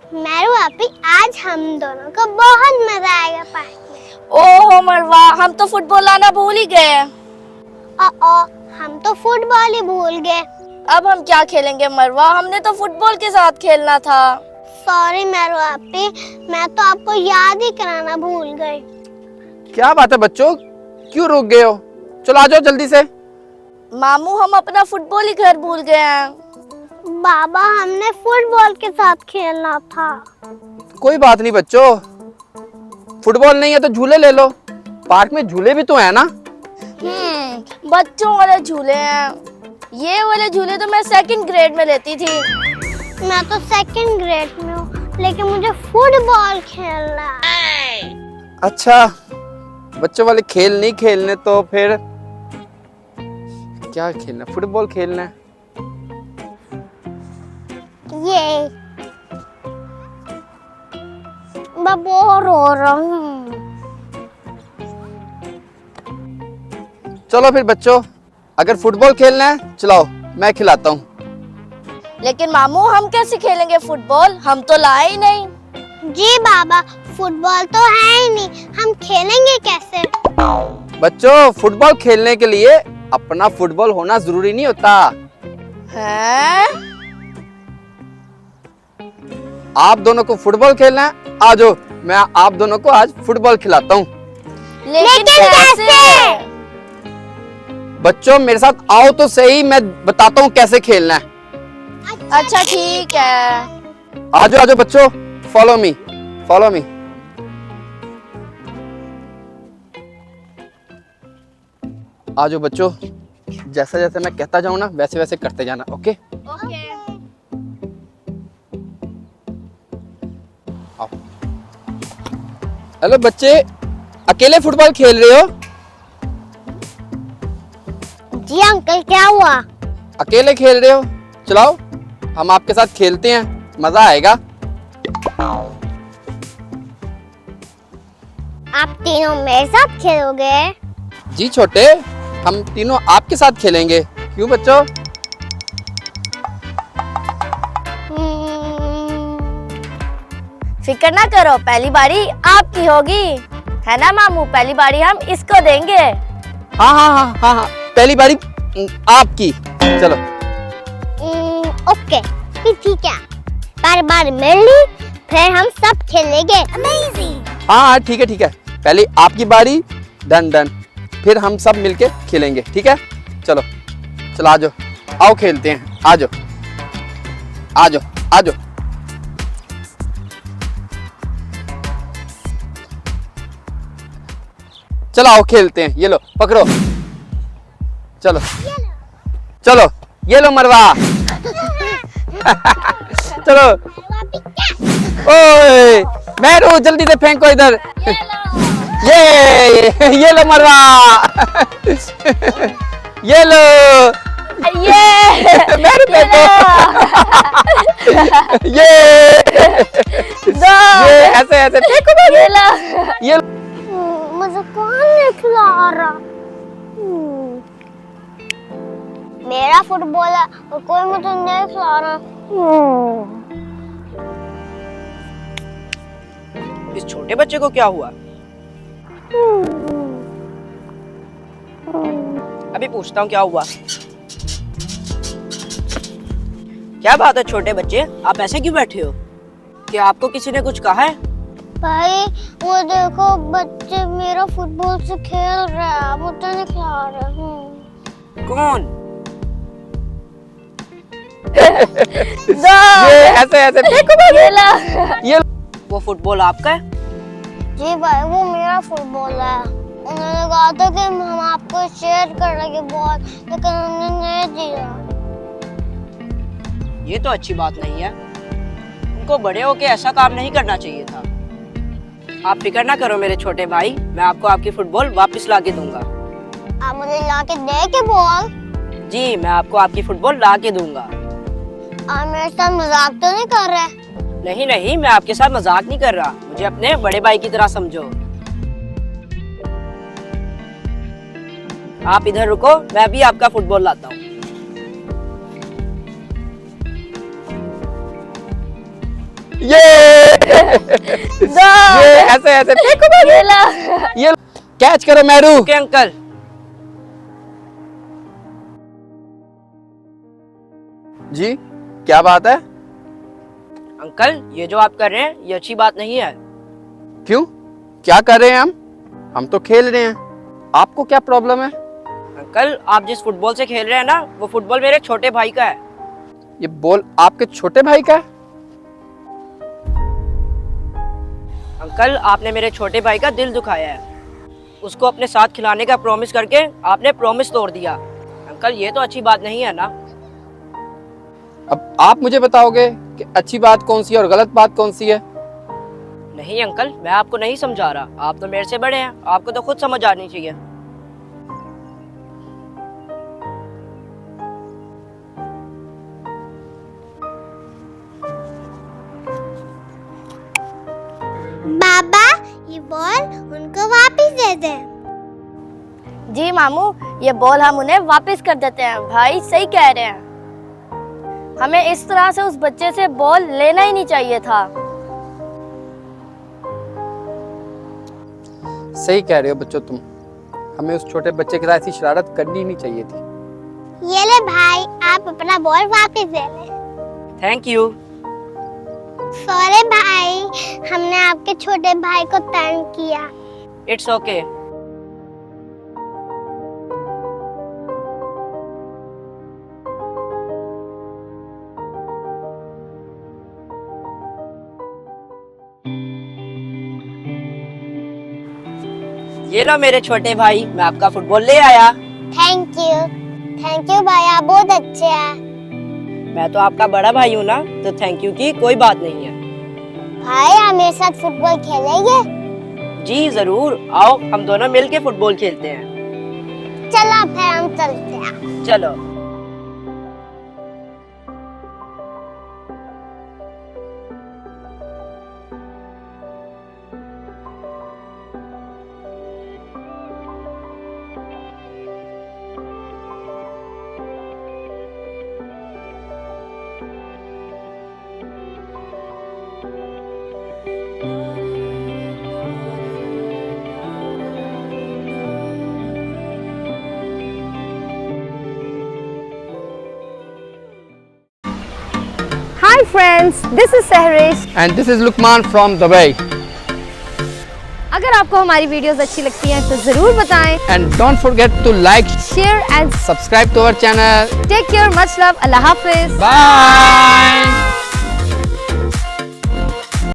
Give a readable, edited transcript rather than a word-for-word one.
मेरू आपी, आज हम दोनों को बहुत मजा आएगा पार्क में। ओहो मरवा, हम तो फुटबॉल लाना भूल ही गए। हम तो फुटबॉल ही भूल गए। अब हम क्या खेलेंगे मरवा, हमने तो फुटबॉल के साथ खेलना था। सॉरी मेरू आपी, मैं तो आपको याद ही कराना भूल गई। क्या बात है बच्चों, क्यों रुक गए हो? चलो आ जाओ जल्दी से। मामू, हम अपना फुटबॉल ही घर भूल गए हैं। बाबा, हमने फुटबॉल के साथ खेलना था। कोई बात नहीं बच्चों, फुटबॉल नहीं है तो झूले ले लो, पार्क में झूले भी तो है ना। बच्चों वाले झूले हैं, ये वाले झूले तो मैं सेकंड ग्रेड में लेती थी। मैं तो सेकंड ग्रेड में हूँ, लेकिन मुझे फुटबॉल खेलना है। अच्छा, बच्चों वाले खेल नहीं खेलने तो फिर क्या खेलना? फुटबॉल खेलना है। ये मैं बोर हो रहा हूँ। चलो फिर बच्चों, अगर फुटबॉल खेलना है चलाओ, मैं खिलाता हूँ। लेकिन मामू, हम कैसे खेलेंगे फुटबॉल, हम तो लाए ही नहीं। जी बाबा, फुटबॉल तो है ही नहीं, हम खेलेंगे कैसे? बच्चों, फुटबॉल खेलने के लिए अपना फुटबॉल होना जरूरी नहीं होता। हैं? आप दोनों को फुटबॉल खेलना है, आ जाओ, मैं आप दोनों को आज फुटबॉल खिलाता हूँ। लेकिन कैसे? बच्चों मेरे साथ आओ तो सही, मैं बताता हूँ कैसे खेलना है। अच्छा ठीक है। आ जाओ बच्चों, फॉलो मी, फॉलो मी। आ जाओ बच्चों, जैसा जैसे मैं कहता जाऊँ ना वैसे वैसे करते जाना, ओके? ओके। आओ। हेलो बच्चे, अकेले फुटबॉल खेल रहे हो? जी अंकल, क्या हुआ? अकेले खेल रहे हो? चलाओ, हम आपके साथ खेलते हैं, मजा आएगा। आप तीनों मेरे साथ खेलोगे? जी छोटे, हम तीनों आपके साथ खेलेंगे। क्यों बच्चों? फिक्र ना करो, पहली बारी आपकी होगी, है ना मामू? पहली बारी हम इसको देंगे। हाँ हाँ हाँ हाँ हाँ, पहली बारी आपकी। चलो। ओके, फिर ठीक है, बार मिल ली, फिर हम सब खेलेंगे। अमेजिंग। हाँ हाँ ठीक है ठीक है, पहले आपकी बारी, डन डन, फिर हम सब मिलके खेलेंगे, ठीक है? चलो चलो, आ जाओ, आओ खेलते हैं, आ जाओ आ जाओ आ जाओ। चलो आओ खेलते हैं, ये लो पकड़ो, चलो चलो, ये लो मरवा। चलो, ओए मैरू, जल्दी से फेंको इधर। ये लो मरवा। ये लो, ये मैरू फेंको। ये ऐसे ऐसे फेंको मैरू। ये मुझे कौन नहीं खिला रहा? मेरा फुटबॉल है और कोई मुझे नहीं खिला रहा। इस छोटे बच्चे को क्या हुआ? अभी पूछता हूँ क्या हुआ। क्या बात है छोटे बच्चे, आप ऐसे क्यों बैठे हो? क्या आपको किसी ने कुछ कहा है? भाई वो देखो, बच्चे मेरा फुटबॉल से खेल रहा है, मुझे नहीं खिला रहे। कौन? ये ऐसे ऐसे फेंको मैरू। ये वो फुटबॉल आपका है? जी भाई, वो मेरा फुटबॉल है। उन्होंने कहा था कि हम आपको शेयर कर लेंगे बॉल, लेकिन उन्होंने नहीं दिया। ये तो अच्छी बात नहीं है, उनको बड़े होके ऐसा काम नहीं करना चाहिए था। आप फिक्र ना करो मेरे छोटे भाई, मैं आपको आपकी फुटबॉल वापस ला के दूंगा। आप मुझे ला के दे के बॉल? जी, मैं आपको आपकी फुटबॉल ला के दूंगा। आप मेरे साथ मजाक तो नहीं कर रहे? नहीं नहीं, मैं आपके साथ मजाक नहीं कर रहा, मुझे अपने बड़े भाई की तरह समझो। आप इधर रुको, मैं भी आपका फुटबॉल लाता हूँ। ये ऐसे ऐसे फेंको बाबू। ये ला। ये कैच करो मेरू। Okay uncle. जी क्या बात है? अंकल ये जो आप कर रहे हैं ये अच्छी बात नहीं है। क्यों, क्या कर रहे हैं हम तो खेल रहे हैं, आपको क्या प्रॉब्लम है? अंकल आप जिस फुटबॉल से खेल रहे हैं ना वो फुटबॉल मेरे छोटे भाई का है। ये बॉल आपके छोटे भाई का है? अंकल आपने मेरे छोटे भाई का दिल दुखाया है, उसको अपने साथ खिलाने का प्रॉमिस करके आपने प्रॉमिस तोड़ दिया। अंकल ये तो अच्छी बात नहीं है ना। अब आप मुझे बताओगे कि अच्छी बात कौन सी है और गलत बात कौन सी है? नहीं अंकल मैं आपको नहीं समझा रहा, आप तो मेरे से बड़े हैं, आपको तो खुद समझ आनी चाहिए। बाबा ये बॉल उनको वापस दे दे। जी मामू, ये बॉल हम उन्हें वापस कर देते हैं। भाई सही कह रहे हैं, हमें इस तरह से उस बच्चे से बॉल लेना ही नहीं चाहिए था। सही कह रहे हो बच्चों तुम, हमें उस छोटे बच्चे के साथ ऐसी शरारत करनी नहीं चाहिए थी। ये ले भाई, आप अपना बॉल वापस दे ले। Thank you. सॉरी भाई, हमने आपके छोटे भाई को तंग किया। It's okay. ये लो मेरे छोटे भाई, मैं आपका फुटबॉल ले आया। थैंक यू भाई, आप बहुत अच्छे हैं। मैं तो आपका बड़ा भाई हूँ ना, तो थैंक यू की कोई बात नहीं है। भाई आप मेरे साथ फुटबॉल खेलेंगे? जी जरूर, आओ हम दोनों मिलके फुटबॉल खेलते हैं। चलो फिर हम चलते हैं। चलो। Hi friends, this is Sahresh and this is Luqman from Dubai. अगर आपको हमारी वीडियोस अच्छी लगती हैं तो जरूर बताएं। And don't forget to like, share and subscribe to our channel. Take care, much love, अल्लाह हाफिज। बाय।